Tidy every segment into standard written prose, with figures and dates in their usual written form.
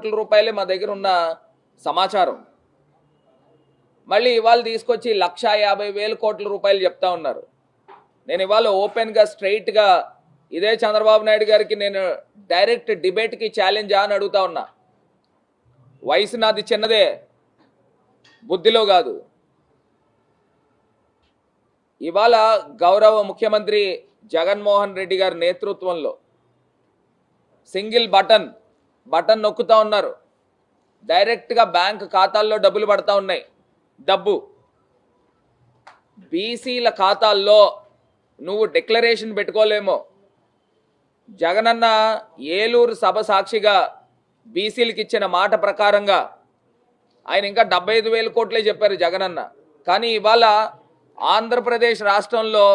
కోట్ల రూపాయలే మా దగ్గర ఉన్న సమాచారం. మళ్ళీ ఇవాళ తీసుకొచ్చి 1,50,000 కోట్ల రూపాయలు చెప్తా ఉన్నారు. నేను ఇవాళ ఓపెన్గా స్ట్రైట్గా ఇదే చంద్రబాబు నాయుడు గారికి నేను డైరెక్ట్ డిబేట్కి ఛాలెంజ్ అని అడుగుతా ఉన్నా. వయసు నాది చిన్నదే, బుద్ధిలో కాదు. ఇవాళ గౌరవ ముఖ్యమంత్రి జగన్మోహన్ రెడ్డి గారి నేతృత్వంలో సింగిల్ బటన్ నొక్కుతా ఉన్నారు. డైరెక్ట్గా బ్యాంక్ ఖాతాల్లో డబ్బులు పడతా ఉన్నాయి. డబ్బు బీసీల ఖాతాల్లో నువ్వు డిక్లరేషన్ పెట్టుకోలేమో. జగనన్న ఏలూరు సభ సాక్షిగా బీసీలకు ఇచ్చిన మాట ప్రకారంగా ఆయన ఇంకా 75,000 కోట్లే చెప్పారు జగనన్న. కానీ ఇవాళ ఆంధ్రప్రదేశ్ రాష్ట్రంలో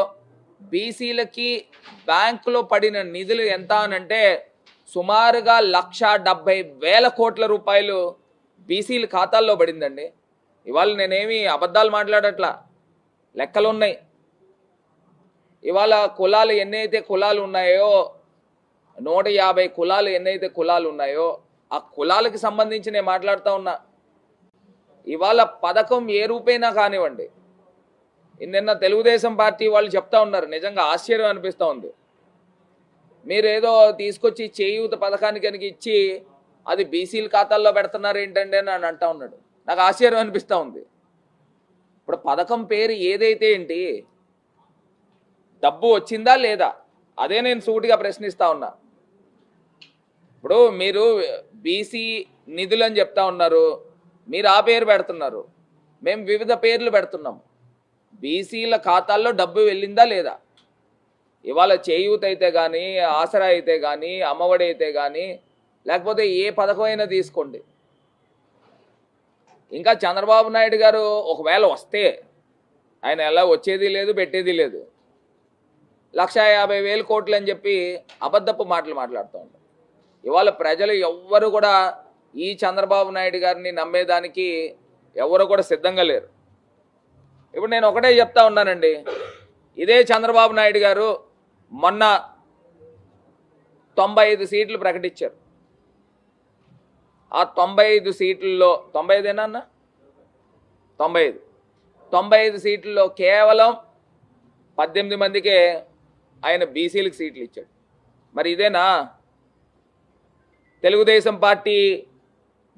బీసీలకి బ్యాంకులో పడిన నిధులు ఎంత అనంటే సుమారుగా 1,70,000 కోట్ల రూపాయలు బీసీల ఖాతాల్లో పడిందండి. ఇవాళ నేనేమి అబద్ధాలు మాట్లాడట్లా, లెక్కలు ఉన్నాయి. ఇవాళ కులాలు ఎన్నైతే కులాలు ఉన్నాయో 150 కులాలు ఎన్నైతే కులాలు ఉన్నాయో ఆ కులాలకు సంబంధించి నేను మాట్లాడుతూ ఉన్నా. ఇవాళ పథకం ఏ రూపైనా కానివ్వండి, నిన్న తెలుగుదేశం పార్టీ వాళ్ళు చెప్తా ఉన్నారు, నిజంగా ఆశ్చర్యం అనిపిస్తూ ఉంది. మీరు ఏదో తీసుకొచ్చి చేయూత పథకానికి కనుక ఇచ్చి అది బీసీల ఖాతాల్లో పెడుతున్నారు ఏంటండి అని అంటా ఉన్నాడు. నాకు ఆశ్చర్యం అనిపిస్తూ ఉంది. ఇప్పుడు పథకం పేరు ఏదైతే ఏంటి, డబ్బు వచ్చిందా లేదా, అదే నేను సూటిగా ప్రశ్నిస్తూ ఉన్నా. ఇప్పుడు మీరు బీసీ నిధులు అని చెప్తా ఉన్నారు, మీరు ఆ పేరు పెడుతున్నారు, మేము వివిధ పేర్లు పెడుతున్నాం. బీసీల ఖాతాల్లో డబ్బు వెళ్ళిందా లేదా? ఇవాళ చేయూత అయితే కానీ, ఆసరా అయితే కానీ, అమ్మఒడి అయితే కానీ, లేకపోతే ఏ పథకమైనా తీసుకోండి. ఇంకా చంద్రబాబు నాయుడు గారు ఒకవేళ వస్తే, ఆయన ఎలా వచ్చేది లేదు పెట్టేది లేదు, 1,50,000 కోట్లు అని చెప్పి అబద్ధపు మాటలు మాట్లాడుతూ ఉంటారు. ఇవాళ ప్రజలు ఎవ్వరు కూడా ఈ చంద్రబాబు నాయుడు గారిని నమ్మేదానికి ఎవరు కూడా సిద్ధంగా లేరు. ఇప్పుడు నేను ఒకటే చెప్తా ఉన్నానండి, ఇదే చంద్రబాబు నాయుడు గారు మొన్న 95 సీట్లు ప్రకటించారు. ఆ 95 సీట్లలో 95 అన్న 95 సీట్లలో కేవలం 18 మందికే ఆయన బీసీలకు సీట్లు ఇచ్చాడు. మరి ఇదేనా తెలుగుదేశం పార్టీ?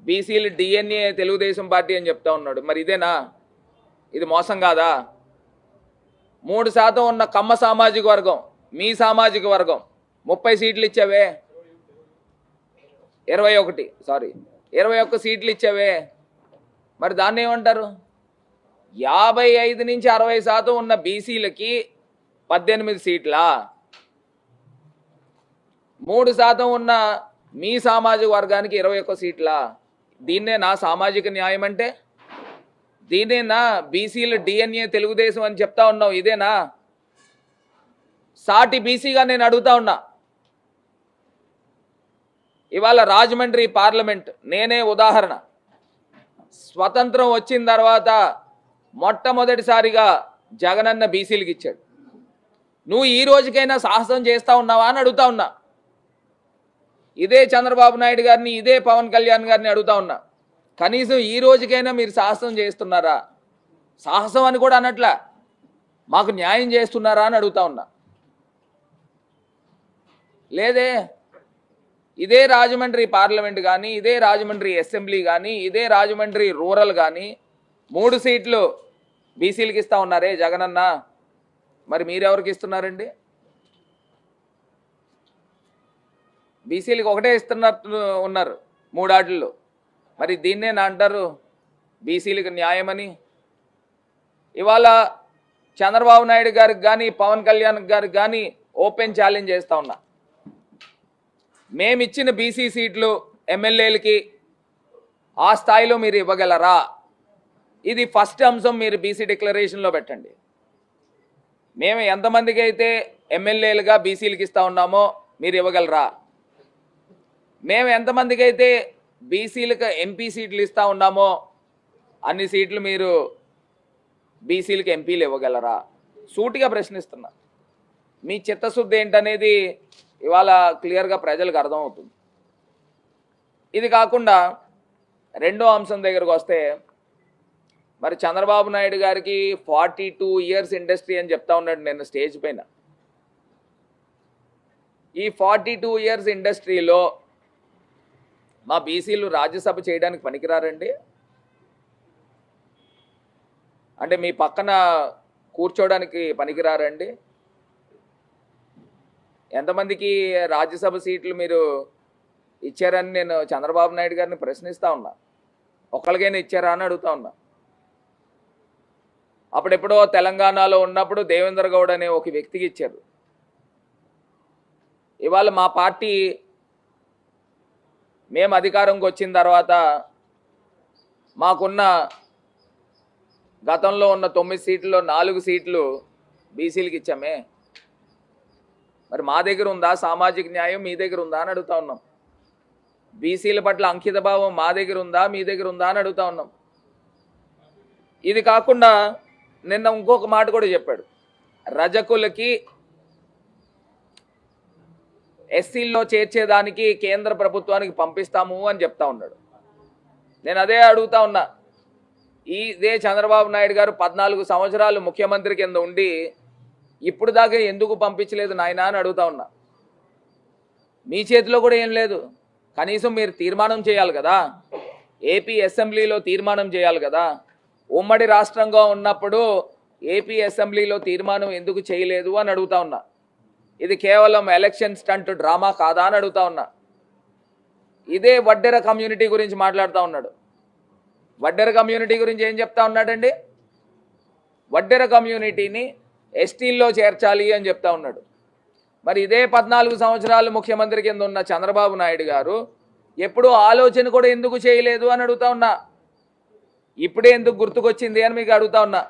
బీసీలు డిఎన్ఏ తెలుగుదేశం పార్టీ అని చెప్తా ఉన్నాడు. మరి ఇదేనా? ఇది మోసం కాదా? 3% ఉన్న కమ్మ సామాజిక వర్గం, మీ సామాజిక వర్గం 30 సీట్లు ఇచ్చావే, 21 సీట్లు ఇచ్చావే. మరి దాన్ని ఏమంటారు? 55 నుంచి 60% ఉన్న బీసీలకి 18 సీట్లా? 3% ఉన్న మీ సామాజిక వర్గానికి 21 సీట్లా? దీన్నే నా సామాజిక న్యాయం అంటే? దీనేనా బీసీల డిఎన్ఏ తెలుగుదేశం అని చెప్తా ఉన్నావు? ఇదేనా? సాటి బీసీగా నేను అడుగుతా ఉన్నా. ఇవాళ రాజమండ్రి పార్లమెంట్ నేనే ఉదాహరణ. స్వతంత్రం వచ్చిన తర్వాత మొట్టమొదటిసారిగా జగనన్న బీసీలకు ఇచ్చాడు. నువ్వు ఈ రోజుకైనా సాహసం చేస్తా ఉన్నావా అని అడుగుతా ఉన్నా. ఇదే చంద్రబాబు నాయుడు గారిని, ఇదే పవన్ కళ్యాణ్ గారిని అడుగుతా ఉన్నా, కనీసం ఈ రోజుకైనా మీరు సాహసం చేస్తున్నారా? సాహసం అని కూడా అనట్లా, మాకు న్యాయం చేస్తున్నారా అని అడుగుతా ఉన్నా. లేదే. ఇదే రాజమండ్రి పార్లమెంట్ కానీ, ఇదే రాజమండ్రి అసెంబ్లీ కానీ, ఇదే రాజమండ్రి రూరల్ కానీ 3 సీట్లు బీసీలకు ఇస్తా ఉన్నారే జగనన్న. మరి మీరెవరికి ఇస్తున్నారండి? బీసీలకు ఒకటే ఇస్తున్నట్టు ఉన్నారు 3 ఆటల్లో. మరి దీన్నే నా అంటారు బీసీలకు న్యాయమని? ఇవాళ చంద్రబాబు నాయుడు గారికి కానీ, పవన్ కళ్యాణ్ గారికి కానీ ఓపెన్ ఛాలెంజ్ చేస్తూ ఉన్నా. మేమిచ్చిన బీసీ సీట్లు ఎమ్మెల్యేలకి ఆ స్థాయిలో మీరు ఇవ్వగలరా? ఇది ఫస్ట్ అంశం. మీరు బీసీ డిక్లరేషన్లో పెట్టండి. మేము ఎంతమందికి అయితే ఎమ్మెల్యేలుగా బీసీలకు ఇస్తూ ఉన్నామో మీరు ఇవ్వగలరా? మేము ఎంతమందికి అయితే బీసీలకు ఎంపీ సీట్లు ఇస్తూ ఉన్నామో అన్ని సీట్లు మీరు బీసీలకు ఎంపీలు ఇవ్వగలరా? సూటిగా ప్రశ్నిస్తున్నా. మీ చిత్తశుద్ధి ఏంటనేది ఇవాళ క్లియర్గా ప్రజలకు అర్థమవుతుంది. ఇది కాకుండా రెండో అంశం దగ్గరకు వస్తే మరి చంద్రబాబు నాయుడు గారికి 42 ఇయర్స్ ఇండస్ట్రీ అని చెప్తా ఉన్నాడు నేను స్టేజ్ పైన. ఈ 42 ఇయర్స్ ఇండస్ట్రీలో మా బీసీలు రాజ్యసభ చేయడానికి పనికిరారండి? అంటే మీ పక్కన కూర్చోడానికి పనికిరారండి? ఎంతమందికి రాజ్యసభ సీట్లు మీరు ఇచ్చారని నేను చంద్రబాబు నాయుడు గారిని ప్రశ్నిస్తూ ఉన్నా. ఒక్కరికైనా ఇచ్చారా అని అడుగుతా ఉన్నా. అప్పుడెప్పుడో తెలంగాణలో ఉన్నప్పుడు దేవేంద్ర గౌడ్ అనే ఒక వ్యక్తికి ఇచ్చారు. ఇవాళ మా పార్టీ మేము అధికారంకి వచ్చిన తర్వాత మాకున్న గతంలో ఉన్న 9 సీట్లలో 4 సీట్లు బీసీలకు ఇచ్చామే. మరి మా దగ్గర ఉందా సామాజిక న్యాయం, మీ దగ్గర ఉందా అని అడుగుతా ఉన్నాం. బీసీల పట్ల అంకిత భావం మా దగ్గర ఉందా, మీ దగ్గర ఉందా అని అడుగుతా ఉన్నాం. ఇది కాకుండా నిన్న ఇంకొక మాట కూడా చెప్పాడు. రజకులకి ఎస్సీల్లో చేర్చేదానికి కేంద్ర ప్రభుత్వానికి పంపిస్తాము అని చెప్తా ఉన్నాడు. నేను అదే అడుగుతా ఉన్నా. ఇదే చంద్రబాబు నాయుడు గారు 14 సంవత్సరాలు ముఖ్యమంత్రి కింద ఉండి ఇప్పుడు దాకా ఎందుకు పంపించలేదు నాయనా అని అడుగుతా ఉన్నా. మీ చేతిలో కూడా ఏం లేదు. కనీసం మీరు తీర్మానం చేయాలి కదా, ఏపీ అసెంబ్లీలో తీర్మానం చేయాలి కదా. ఉమ్మడి రాష్ట్రంగా ఉన్నప్పుడు ఏపీ అసెంబ్లీలో తీర్మానం ఎందుకు చేయలేదు అని అడుగుతా ఉన్నా. ఇది కేవలం ఎలక్షన్ స్టంట్ డ్రామా కాదా అని అడుగుతా ఉన్నా. ఇదే వడ్డెర కమ్యూనిటీ గురించి మాట్లాడుతూ ఉన్నాడు. వడ్డెర కమ్యూనిటీ గురించి ఏం చెప్తా ఉన్నాడండి? వడ్డెర కమ్యూనిటీని ఎస్టీల్లో చేర్చాలి అని చెప్తా ఉన్నాడు. మరి ఇదే 14 సంవత్సరాలు ముఖ్యమంత్రి కింద ఉన్న చంద్రబాబు నాయుడు గారు ఎప్పుడూ ఆలోచన కూడా ఎందుకు చేయలేదు అని అడుగుతా ఉన్నా. ఇప్పుడే ఎందుకు గుర్తుకొచ్చింది అని మీకు అడుగుతా ఉన్నా.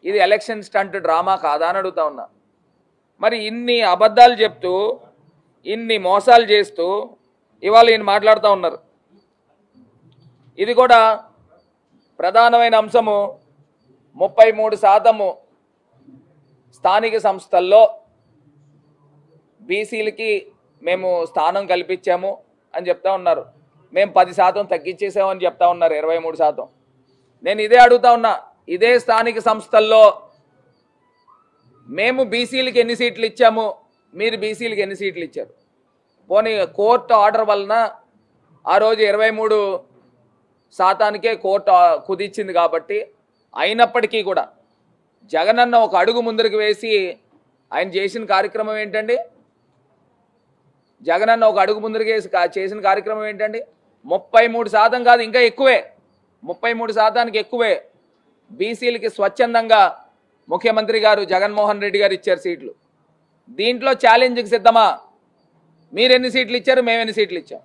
ఇది ఎలక్షన్ స్టంట్ డ్రామా కాదా అని అడుగుతా ఉన్నా. మరి ఇన్ని అబద్ధాలు చెప్తూ ఇన్ని మోసాలు చేస్తూ ఇవాళ ఈయన మాట్లాడుతూ ఉన్నారు. ఇది కూడా ప్రధానమైన అంశము. 33% స్థానిక సంస్థల్లో బీసీలకి మేము స్థానం కల్పించాము అని చెప్తా ఉన్నారు. మేము 10% తగ్గించేసామని చెప్తా ఉన్నారు, 23%. నేను ఇదే అడుగుతా ఉన్నా. ఇదే స్థానిక సంస్థల్లో మేము బీసీలకి ఎన్ని సీట్లు ఇచ్చాము, మీరు బీసీలకి ఎన్ని సీట్లు ఇచ్చారు? పోనీ కోర్టు ఆర్డర్ వలన ఆ రోజు 23%కే కోర్టు కుదిచ్చింది కాబట్టి, అయినప్పటికీ కూడా జగనన్న ఒక అడుగు ముందరికి వేసి ఆయన చేసిన కార్యక్రమం ఏంటండి? జగనన్న ఒక అడుగు ముందరికి వేసి చేసిన కార్యక్రమం ఏంటండి? 33% కాదు, ఇంకా ఎక్కువే. 33%కి ఎక్కువే బీసీలకి స్వచ్ఛందంగా ముఖ్యమంత్రి గారు జగన్మోహన్ రెడ్డి గారు ఇచ్చారు సీట్లు. దీంట్లో ఛాలెంజ్కి సిద్ధమా? మీరు ఎన్ని సీట్లు ఇచ్చారు, మేము ఎన్ని సీట్లు ఇచ్చాం?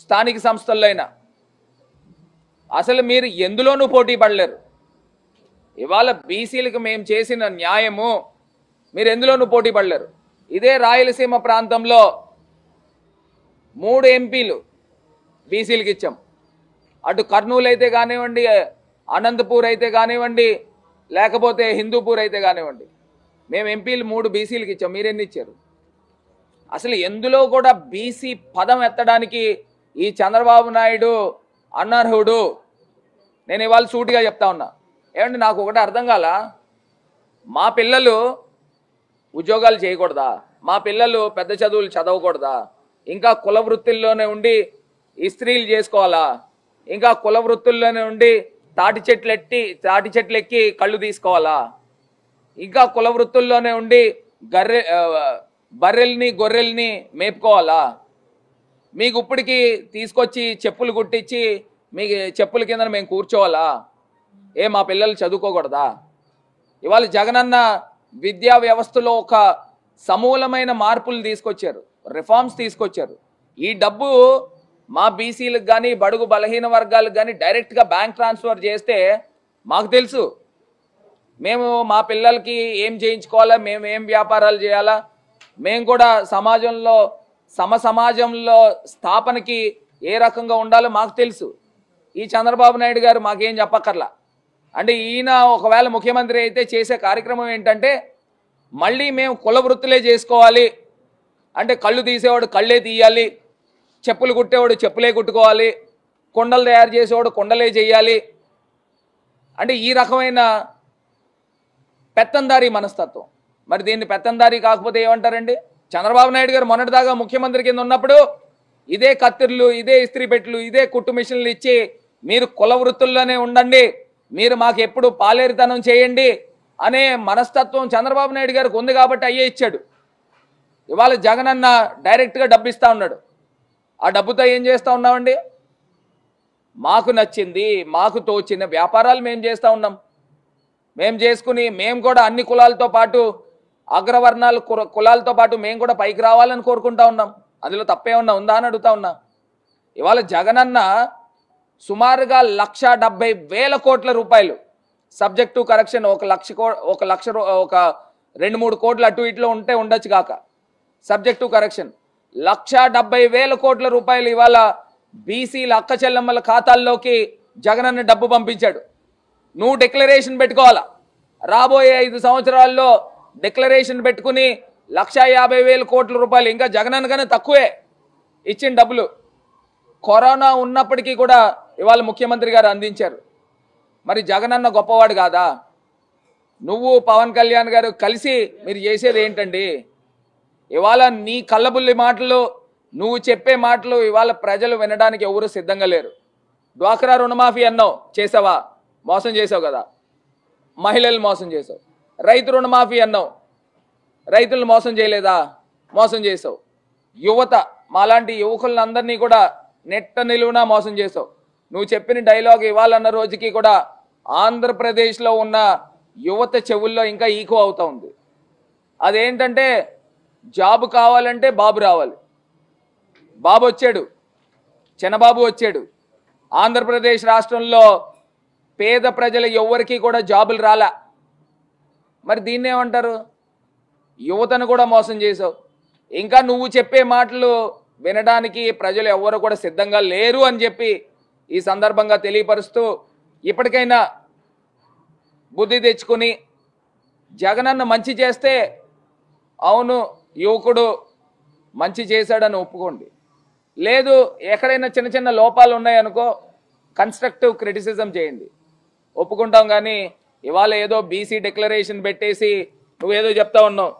స్థానిక సంస్థల్లో అయినా అసలు మీరు ఎందులోనూ పోటీ పడలేరు. ఇవాళ బీసీలకు మేము చేసిన న్యాయము మీరు ఎందులోనూ పోటీ పడలేరు. ఇదే రాయలసీమ ప్రాంతంలో 3 ఎంపీలు బీసీలకు ఇచ్చాం. అటు కర్నూలు అయితే కానివ్వండి, అనంతపూర్ అయితే కానివ్వండి, లేకపోతే హిందూపూర్ అయితే కానివ్వండి, మేము ఎంపీలు 3 బీసీలకు ఇచ్చాం. మీరెన్ని ఇచ్చారు? అసలు ఎందులో కూడా బీసీ పదం ఎత్తడానికి ఈ చంద్రబాబు నాయుడు అనర్హుడు. నేను ఇవాళ సూటిగా చెప్తా ఉన్నా. ఏమంటే నాకు ఒకటి అర్థం కాల, మా పిల్లలు ఉద్యోగాలు చేయకూడదా? మా పిల్లలు పెద్ద చదువులు చదవకూడదా? ఇంకా కుల వృత్తుల్లోనే ఉండి ఇస్త్రీలు చేసుకోవాలా? ఇంకా కుల వృత్తుల్లోనే ఉండి తాటి చెట్లు ఎక్కి కళ్ళు తీసుకోవాలా? ఇంకా కుల వృత్తుల్లోనే ఉండి బర్రెల్ని గొర్రెల్ని మేపుకోవాలా? మీకు ఇప్పటికి తీసుకొచ్చి చెప్పులు కుట్టించి మీకు చెప్పుల కింద మేము కూర్చోవాలా? మా పిల్లలు చదువుకోకూడదా? ఇవాళ జగనన్న విద్యా వ్యవస్థలో ఒక సమూలమైన మార్పులు తీసుకొచ్చారు, రిఫార్మ్స్ తీసుకొచ్చారు. ఈ డబ్బు మా బీసీలకు కానీ బడుగు బలహీన వర్గాలకు కానీ డైరెక్ట్గా బ్యాంక్ ట్రాన్స్ఫర్ చేస్తే మాకు తెలుసు, మేము మా పిల్లలకి ఏం చేయించుకోవాలా, మేము ఏం వ్యాపారాలు చేయాలా, మేము కూడా సమాజంలో స్థాపనకి ఏ రకంగా ఉండాలో మాకు తెలుసు. ఈ చంద్రబాబు నాయుడు గారు మాకేం చెప్పక్కర్లా. అంటే ఈయన ఒకవేళ ముఖ్యమంత్రి అయితే చేసే కార్యక్రమం ఏంటంటే మళ్ళీ మేము కుల వృత్తులే చేసుకోవాలి, అంటే కళ్ళు తీసేవాడు కళ్ళే తీయాలి, చెప్పులు కుట్టేవాడు చెప్పులే కుట్టుకోవాలి, కుండలు తయారు చేసేవాడు కుండలే చేయాలి. అంటే ఈ రకమైన పెత్తందారీ మనస్తత్వం. మరి దీన్ని పెత్తందారీ కాకపోతే ఏమంటారండి? చంద్రబాబు నాయుడు గారు మొన్నటిదాకా ముఖ్యమంత్రి కింద ఉన్నప్పుడు ఇదే కత్తిర్లు, ఇదే ఇస్త్రీ పెట్టెలు, ఇదే కుట్టు మిషన్లు ఇచ్చి మీరు కుల వృత్తుల్లోనే ఉండండి, మీరు మాకు ఎప్పుడు పాలేరుతనం చేయండి అనే మనస్తత్వం చంద్రబాబు నాయుడు గారికి ఉంది కాబట్టి అయ్యే ఇచ్చాడు. ఇవాళ జగనన్న డైరెక్ట్గా డబ్బు ఇస్తూ ఉన్నాడు. ఆ డబ్బుతో ఏం చేస్తూ ఉన్నామండి? మాకు నచ్చింది, మాకు తోచిన వ్యాపారాలు మేము చేస్తూ ఉన్నాం. మేము చేసుకుని మేము కూడా అన్ని కులాలతో పాటు అగ్రవర్ణాలు కులాలతో పాటు మేము కూడా పైకి రావాలని కోరుకుంటా ఉన్నాం. అందులో తప్పే ఉందా అని అడుగుతా ఉన్నా. ఇవాళ జగనన్న సుమారుగా 1,70,000 కోట్ల రూపాయలు సబ్జెక్ట్ టు కరెక్షన్, ఒక లక్ష 2-3 కోట్లు అటు ఇట్లో ఉంటే ఉండొచ్చు కాక, సబ్జెక్ట్ టు కరెక్షన్ 1,70,000 కోట్ల రూపాయలు ఇవాళ బీసీల అక్క చెల్లెమ్మల ఖాతాల్లోకి జగనన్న డబ్బు పంపించాడు. నువ్వు డిక్లరేషన్ పెట్టుకోవాలా, రాబోయే 5 సంవత్సరాల్లో డిక్లరేషన్ పెట్టుకుని 1,50,000 కోట్ల రూపాయలు, ఇంకా జగనన్న కన్నా తక్కువే ఇచ్చిన డబ్బులు కరోనా ఉన్నప్పటికీ కూడా ఇవాళ ముఖ్యమంత్రి గారు అందించారు. మరి జగనన్న గొప్పవాడు కాదా? నువ్వు పవన్ కళ్యాణ్ గారు కలిసి మీరు చేసేది ఏంటండి? ఇవాళ నీ కళ్ళబుల్లి మాటలు, నువ్వు చెప్పే మాటలు ఇవాళ ప్రజలు వినడానికి ఎవరు సిద్ధంగా లేరు. డ్వాక్రా రుణమాఫీ అన్నావు, చేసావా? మోసం చేసావు కదా, మహిళలు మోసం చేసావు. రైతు రుణమాఫీ అన్నావు, రైతులను మోసం చేయలేదా? మోసం చేసావు. యువత, మాలాంటి యువకులందరినీ కూడా నెట్ట నిలువునా మోసం చేసావు. నువ్వు చెప్పిన డైలాగ్ ఇవాళన్న రోజుకి కూడా ఆంధ్రప్రదేశ్లో ఉన్న యువత చెవుల్లో ఇంకా ఈకో అవుతూ ఉంది. అదేంటంటే జాబ్ కావాలంటే బాబు రావాలి. బాబు వచ్చాడు, చిన్నబాబు వచ్చాడు. ఆంధ్రప్రదేశ్ రాష్ట్రంలో పేద ప్రజల ఎవ్వరికీ కూడా జాబులు రాలా. మరి దీన్ని ఏమంటారు? యువతను కూడా మోసం చేసావు. ఇంకా నువ్వు చెప్పే మాటలు వినడానికి ప్రజలు ఎవ్వరు కూడా సిద్ధంగా లేరు అని చెప్పి ఈ సందర్భంగా తెలియపరుస్తూ, ఇప్పటికైనా బుద్ధి తెచ్చుకొని జగనన్న మంచి చేస్తే అవును యువకుడు మంచి చేశాడని ఒప్పుకోండి. లేదు ఎక్కడైనా చిన్న చిన్న లోపాలు ఉన్నాయనుకో కన్స్ట్రక్టివ్ క్రిటిసిజం చేయండి, ఒప్పుకుంటాం. కానీ ఇవాళ ఏదో బీసీ డిక్లరేషన్ పెట్టేసి నువ్వేదో చెప్తా ఉన్నావు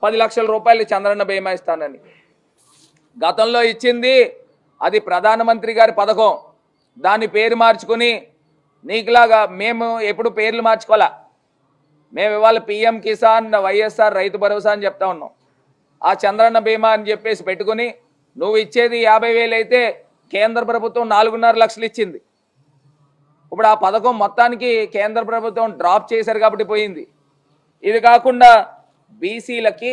10 లక్షల రూపాయలు చంద్రన్న బీమా ఇస్తానని. గతంలో ఇచ్చింది అది ప్రధానమంత్రి గారి పథకం, దాని పేరు మార్చుకుని నీకులాగా మేము ఎప్పుడు పేర్లు మార్చుకోవాలా. మేము ఇవాళ పిఎం కిసాన్, వైఎస్ఆర్ రైతు భరోసా అని చెప్తా ఉన్నాం. ఆ చంద్రన్న బీమా అని చెప్పేసి పెట్టుకుని నువ్వు ఇచ్చేది 50,000 అయితే కేంద్ర ప్రభుత్వం 4.5 లక్షలు ఇచ్చింది. ఇప్పుడు ఆ పథకం మొత్తానికి కేంద్ర ప్రభుత్వం డ్రాప్ చేశారు కాబట్టి పోయింది. ఇది కాకుండా బీసీలకి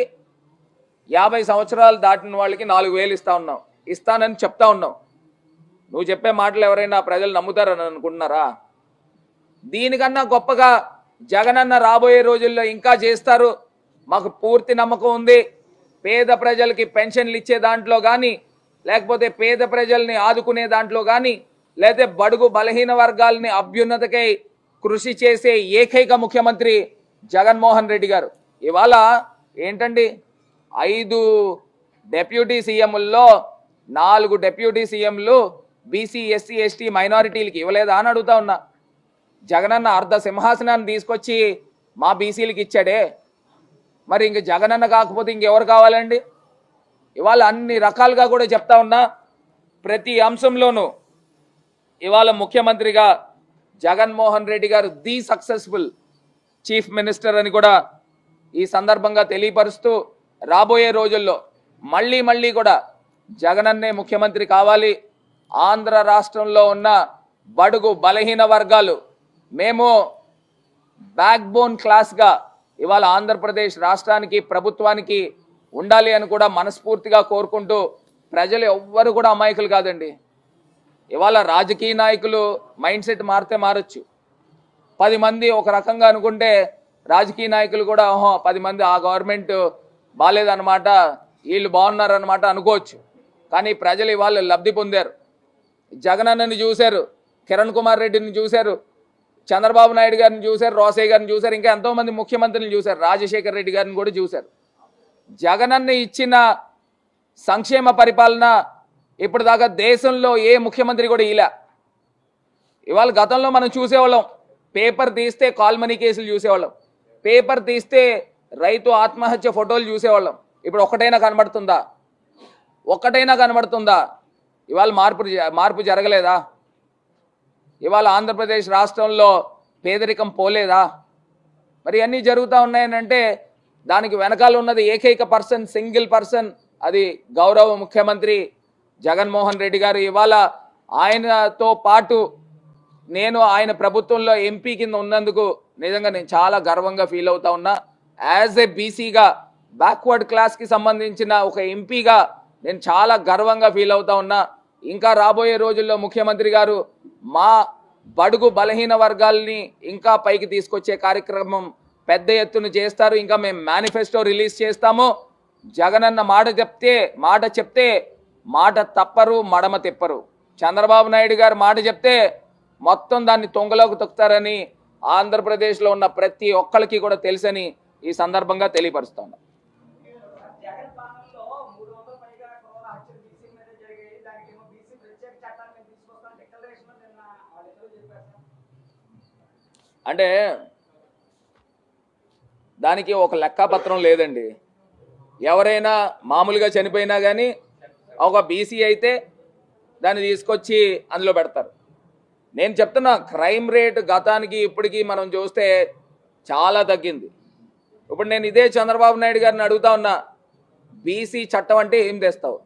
50 సంవత్సరాలు దాటిన వాళ్ళకి 4,000 ఇస్తానని చెప్తా ఉన్నాం. నువ్వు చెప్పే మాటలు ఎవరైనా ప్రజలు నమ్ముతారని అనుకుంటున్నారా? దీనికన్నా గొప్పగా జగనన్న రాబోయే రోజుల్లో ఇంకా చేస్తారు, మాకు పూర్తి నమ్మకం ఉంది. పేద ప్రజలకి పెన్షన్లు ఇచ్చే దాంట్లో కానీ, లేకపోతే పేద ప్రజల్ని ఆదుకునే దాంట్లో కానీ, లేకపోతే బడుగు బలహీన వర్గాలని అభ్యున్నతకై కృషి చేసే ఏకైక ముఖ్యమంత్రి జగన్మోహన్ రెడ్డి గారు. ఇవాళ ఏంటండి 5 డెప్యూటీ సీఎంల్లో 4 డెప్యూటీ సీఎంలు బీసీ, ఎస్సీ, ఎస్టీ మైనారిటీలకి ఇవ్వలేదా అని అడుగుతా ఉన్నా. జగనన్న అర్ధ సింహాసనాన్ని తీసుకొచ్చి మా బీసీలకి ఇచ్చాడే, మరి ఇంక జగనన్న కాకపోతే ఇంకెవరు కావాలండి? ఇవాళ అన్ని రకాలుగా కూడా చెప్తా ఉన్నా, ప్రతి అంశంలోనూ ఇవాళ ముఖ్యమంత్రిగా జగన్మోహన్ రెడ్డి గారు ది సక్సెస్ఫుల్ చీఫ్ మినిస్టర్ అని కూడా ఈ సందర్భంగా తెలియపరుస్తూ, రాబోయే రోజుల్లో మళ్ళీ కూడా జగనన్నే ముఖ్యమంత్రి కావాలి. ఆంధ్ర రాష్ట్రంలో ఉన్న బడుగు బలహీన వర్గాలు మేము బ్యాక్ బోన్ క్లాస్గా ఇవాళ ఆంధ్రప్రదేశ్ రాష్ట్రానికి, ప్రభుత్వానికి ఉండాలి అని కూడా మనస్ఫూర్తిగా కోరుకుంటూ, ప్రజలు ఎవ్వరు కూడా అమాయకులు కాదండి. ఇవాళ రాజకీయ నాయకులు మైండ్ సెట్ మారితే మారచ్చు. 10 మంది ఒక రకంగా అనుకుంటే రాజకీయ నాయకులు కూడా 10 మంది ఆ గవర్నమెంట్ బాగాలేదన్నమాట, వీళ్ళు బాగున్నారన్నమాట అనుకోవచ్చు. కానీ ప్రజలు ఇవాళ లబ్ధి పొందారు. జగనన్నని చూశారు, కిరణ్ కుమార్ రెడ్డిని చూశారు, చంద్రబాబు నాయుడు గారిని చూశారు, రోసయ్య గారిని చూశారు, ఇంకా ఎంతోమంది ముఖ్యమంత్రులను చూశారు, రాజశేఖర్ రెడ్డి గారిని కూడా చూశారు. జగనన్న ఇచ్చిన సంక్షేమ పరిపాలన ఇప్పటిదాకా దేశంలో ఏ ముఖ్యమంత్రి కూడా ఇలా. ఇవాళ గతంలో మనం చూసేవాళ్ళం, పేపర్ తీస్తే కాల్మనీ కేసులు చూసేవాళ్ళం, పేపర్ తీస్తే రైతు ఆత్మహత్య ఫోటోలు చూసేవాళ్ళం. ఇప్పుడు ఒక్కటైనా కనబడుతుందా? ఒక్కటైనా కనబడుతుందా? ఇవాళ మార్పు జరగలేదా? ఇవాళ ఆంధ్రప్రదేశ్ రాష్ట్రంలో పేదరికం పోలేదా? మరి అన్నీ జరుగుతూ ఉన్నాయనంటే దానికి వెనకాల ఉన్నది ఏకైక పర్సన్, సింగిల్ పర్సన్, అది గౌరవ ముఖ్యమంత్రి జగన్మోహన్ రెడ్డి గారు. ఇవాళ ఆయనతో పాటు నేను ఆయన ప్రభుత్వంలో ఎంపీ కింద ఉన్నందుకు నిజంగా నేను చాలా గర్వంగా ఫీల్ అవుతా ఉన్నా. యాజ్ ఏ బీసీగా, బ్యాక్వర్డ్ క్లాస్కి సంబంధించిన ఒక ఎంపీగా నేను చాలా గర్వంగా ఫీల్ అవుతా ఉన్నా. ఇంకా రాబోయే రోజుల్లో ముఖ్యమంత్రి గారు మా బడుగు బలహీన వర్గాల్ని ఇంకా పైకి తీసుకొచ్చే కార్యక్రమం పెద్ద ఎత్తున చేస్తారు. ఇంకా మేము మేనిఫెస్టో రిలీజ్ చేస్తాము. జగనన్న మాట చెప్తే మాట తప్పరు, మడమ తిప్పరు. చంద్రబాబు నాయుడు గారు మాట చెప్తే మొత్తం దాన్ని తొంగలోకి తొక్కుతారని ఆంధ్రప్రదేశ్లో ఉన్న ప్రతి ఒక్కరికి కూడా తెలుసని ఈ సందర్భంగా తెలియపరుస్తాను. అంటే దానికి ఒక లెక్కాపత్రం లేదండి. ఎవరైనా మామూలుగా చనిపోయినా కానీ ఒక బీసీ అయితే దాన్ని తీసుకొచ్చి అందులో పెడతారు. నేను చెప్తున్నా, క్రైమ్ రేట్ గతానికి ఇప్పటికీ మనం చూస్తే చాలా తగ్గింది. ఇప్పుడు నేను ఇదే చంద్రబాబు నాయుడు గారిని అడుగుతా ఉన్నా, బీసీ చట్టం అంటే ఏం తెస్తావు?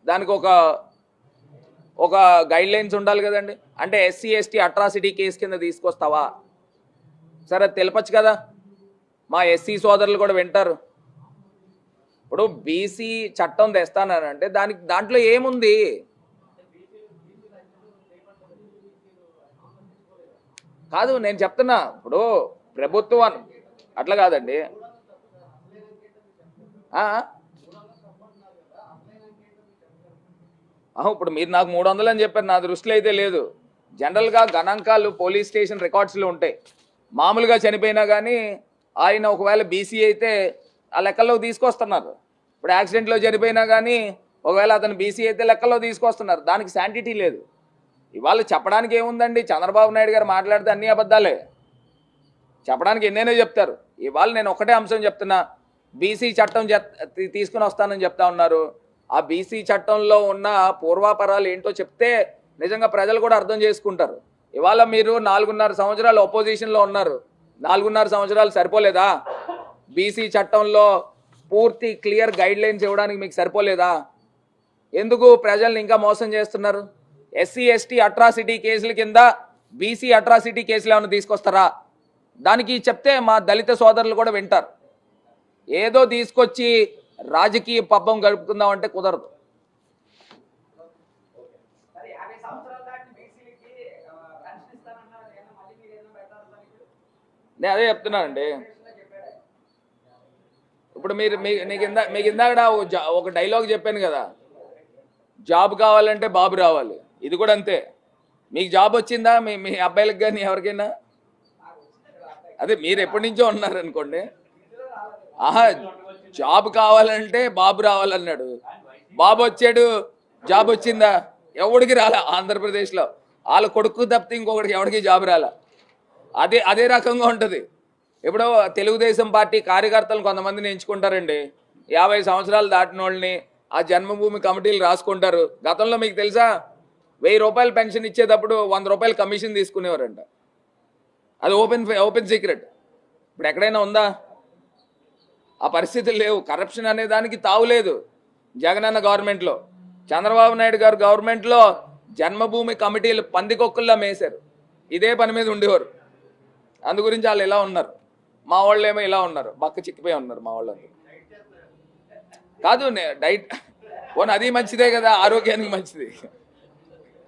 దానికి ఒక గైడ్ లైన్స్ ఉండాలి కదండి. అంటే ఎస్సీ ఎస్టీ అట్రాసిటీ కేసు కింద తీసుకొస్తావా? సరే తెలపచ్చు కదా, మా ఎస్సీ సోదరులు కూడా వింటారు. ఇప్పుడు బీసీ చట్టం తెస్తానంటే దాంట్లో ఏముంది? కాదు నేను చెప్తున్నా, ఇప్పుడు ప్రభుత్వం అట్లా కాదండి. ఇప్పుడు మీరు నాకు 300 అని చెప్పారు, నా దృష్టిలో అయితే లేదు. జనరల్గా గణాంకాలు పోలీస్ స్టేషన్ రికార్డ్స్లో ఉంటాయి. మామూలుగా చనిపోయినా కానీ ఆయన ఒకవేళ బీసీ అయితే ఆ లెక్కల్లో తీసుకొస్తున్నారు. ఇప్పుడు యాక్సిడెంట్లో చనిపోయినా కానీ ఒకవేళ అతను బీసీ అయితే లెక్కల్లో తీసుకొస్తున్నారు. దానికి శాంటిటీ లేదు. ఇవాళ చెప్పడానికి ఏముందండి? చంద్రబాబు నాయుడు గారు మాట్లాడితే అన్ని అబద్ధాలే. చెప్పడానికి ఎన్నైనా చెప్తారు. ఇవాళ నేను ఒకటే అంశం చెప్తున్నా, బీసీ చట్టం తీసుకుని వస్తానని చెప్తా ఉన్నారు. ఆ బీసీ చట్టంలో ఉన్న పూర్వాపరాలు ఏంటో చెప్తే నిజంగా ప్రజలు కూడా అర్థం చేసుకుంటారు. ఇవాళ మీరు 4.5 సంవత్సరాలు అపోజిషన్లో ఉన్నారు. 4.5 సంవత్సరాలు సరిపోలేదా? బీసీ చట్టంలో పూర్తి క్లియర్ గైడ్ లైన్స్ ఇవ్వడానికి మీకు సరిపోలేదా? ఎందుకు ప్రజల్ని ఇంకా మోసం చేస్తున్నారు? ఎస్సీ ఎస్టీ అట్రాసిటీ కేసుల కింద బీసీ అట్రాసిటీ కేసులు ఏమైనా తీసుకొస్తారా? దానికి చెప్తే మా దళిత సోదరులు కూడా వింటారు. ఏదో తీసుకొచ్చి రాజకీయ పబ్బం గడుపుకుందాం అంటే కుదరదు. నేను అదే చెప్తున్నానండి. ఇప్పుడు మీకు ఇందాక ఒక డైలాగ్ చెప్పాను కదా, జాబ్ కావాలంటే బాబు రావాలి. ఇది కూడా అంతే. మీకు జాబ్ వచ్చిందా? మీ అబ్బాయిలకు కానీ ఎవరికైనా? అదే మీరు ఎప్పటి నుంచో ఉన్నారనుకోండి. జాబ్ కావాలంటే బాబు రావాలన్నాడు. బాబు వచ్చాడు, జాబ్ వచ్చిందా? ఎవడికి రాలా ఆంధ్రప్రదేశ్లో. వాళ్ళ కొడుకు తప్పితే ఇంకొకటికి ఎవరికి జాబ్ రాలా. అదే రకంగా ఉంటుంది. ఇప్పుడు తెలుగుదేశం పార్టీ కార్యకర్తలు కొంతమందిని ఎంచుకుంటారండి. 50 సంవత్సరాలు దాటిన వాళ్ళని ఆ జన్మభూమి కమిటీలు రాసుకుంటారు. గతంలో మీకు తెలుసా, 1000 రూపాయలు పెన్షన్ ఇచ్చేటప్పుడు 100 రూపాయలు కమిషన్ తీసుకునేవారంట. అది ఓపెన్ సీక్రెట్. ఇప్పుడు ఎక్కడైనా ఉందా? ఆ పరిస్థితులు లేవు. కరప్షన్ అనే దానికి తావులేదు. జగనన్న గవర్నమెంట్లో, చంద్రబాబు నాయుడు గారు గవర్నమెంట్లో జన్మభూమి కమిటీలు పందికొక్కుల్లా మేశారు. ఇదే పని మీద ఉండేవారు. అందు గురించి వాళ్ళు ఇలా ఉన్నారు. మా వాళ్ళు ఏమో ఇలా ఉన్నారు, బక్క చిక్కిపోయి ఉన్నారు మా వాళ్ళు. కాదు డైట్ అది మంచిదే కదా, ఆరోగ్యానికి మంచిది.